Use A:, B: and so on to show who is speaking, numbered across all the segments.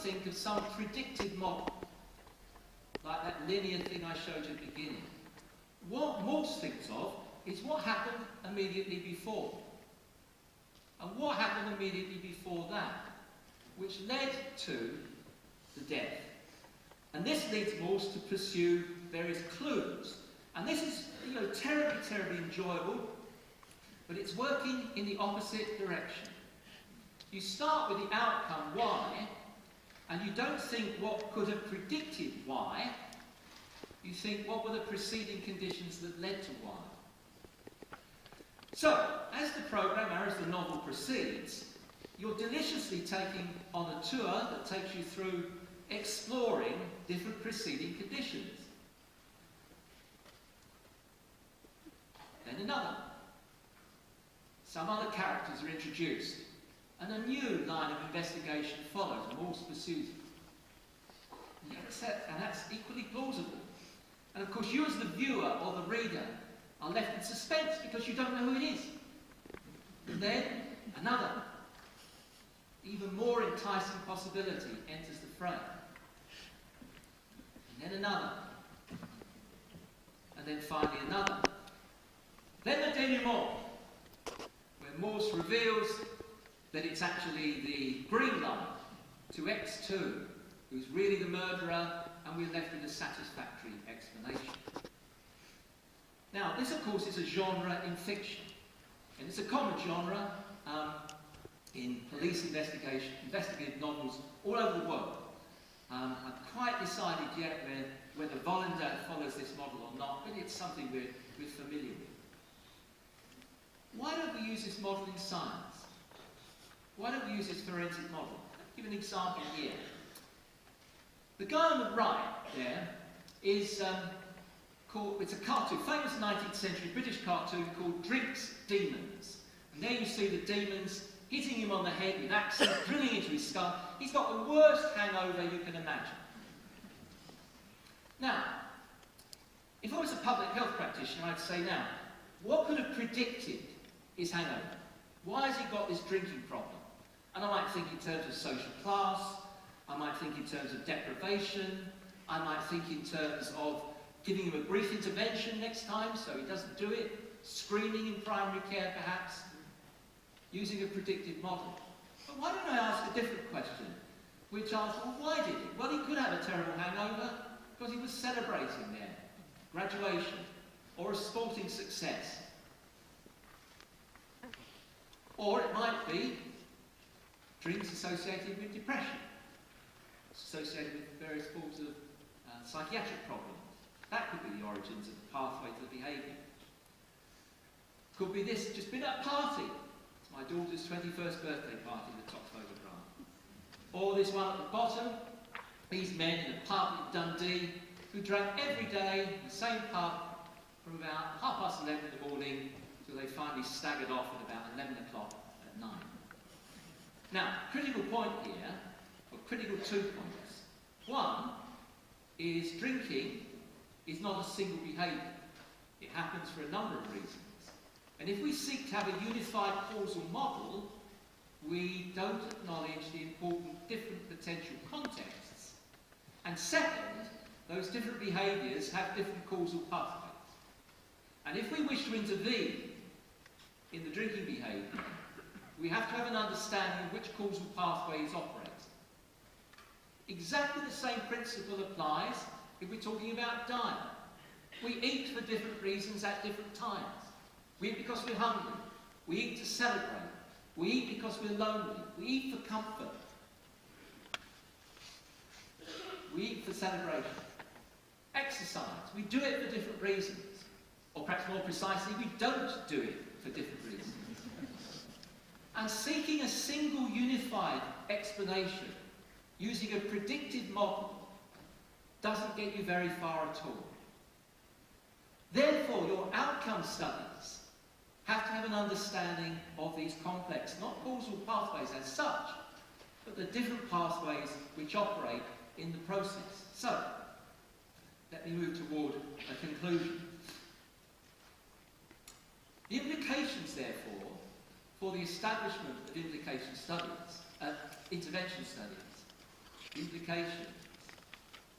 A: think of some predictive model, like that linear thing I showed you at the beginning. What Morse thinks of is what happened immediately before. And what happened immediately before that, which led to the death. And this leads Morse to pursue various clues. And this is, terribly, terribly enjoyable, but it's working in the opposite direction. You start with the outcome Y, and you don't think what could have predicted Y. You think what were the preceding conditions that led to Y. So, as the program, or as the novel proceeds, you're deliciously taking on a tour that takes you through exploring different preceding conditions. Then another. Some other characters are introduced, and a new line of investigation follows, and Morse pursues it. And that's equally plausible. And of course, you as the viewer or the reader are left in suspense because you don't know who it is. And then another, even more enticing possibility enters the frame. And then another. And then finally another. Then the denouement, where Morse reveals that it's actually the green light to X2 who's really the murderer, and we're left with a satisfactory explanation. Now, this, of course, is a genre in fiction, and it's a common genre in police investigation, investigative novels all over the world. I've quite decided yet whether Voltaire follows this model or not, but it's something we're familiar with. Why don't we use this model in science? Why don't we use this forensic model? I'll give an example here. The guy on the right there is it's a cartoon, famous 19th century British cartoon called Drink's Demons. And there you see the demons hitting him on the head with axes, drilling into his skull. He's got the worst hangover you can imagine. Now, if I was a public health practitioner, I'd say now, what could have predicted his hangover? Why has he got this drinking problem? And I might think in terms of social class, I might think in terms of deprivation, I might think in terms of giving him a brief intervention next time so he doesn't do it, screening in primary care perhaps, using a predictive model. But why don't I ask a different question, which asks, well, why did he? Well, he could have a terrible hangover because he was celebrating there, graduation, or a sporting success. Or it might be drinks associated with depression, associated with various forms of psychiatric problems. That could be the origins of the pathway to the behaviour. Could be this, just been at a party. It's my daughter's 21st birthday party, the top photograph. Or this one at the bottom, these men in a pub in Dundee who drank every day in the same pub from about 11:30 in the morning till they finally staggered off at about 11 o'clock at night. Now, critical point here, or critical 2 points. One is drinking is not a single behaviour. It happens for a number of reasons. And if we seek to have a unified causal model, we don't acknowledge the important different potential contexts. And second, those different behaviours have different causal pathways. And if we wish to intervene in the drinking behaviour, we have to have an understanding of which causal pathway is operating. Exactly the same principle applies if we're talking about diet. We eat for different reasons at different times. We eat because we're hungry. We eat to celebrate. We eat because we're lonely. We eat for comfort. We eat for celebration. Exercise. We do it for different reasons. Or perhaps more precisely, we don't do it for different reasons. And seeking a single unified explanation using a predictive model doesn't get you very far at all. Therefore, your outcome studies have to have an understanding of these complex, not causal pathways as such, but the different pathways which operate in the process. So, let me move toward a conclusion. The implications, therefore, for the establishment of intervention studies, implications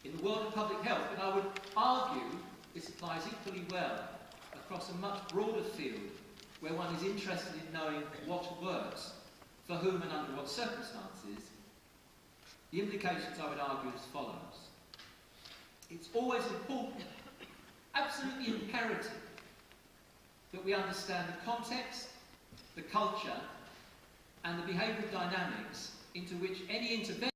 A: in the world of public health, but I would argue this applies equally well across a much broader field where one is interested in knowing what works, for whom and under what circumstances. The implications, I would argue, as follows. It's always important, absolutely imperative, that we understand the context, the culture, and the behavioural dynamics into which any intervention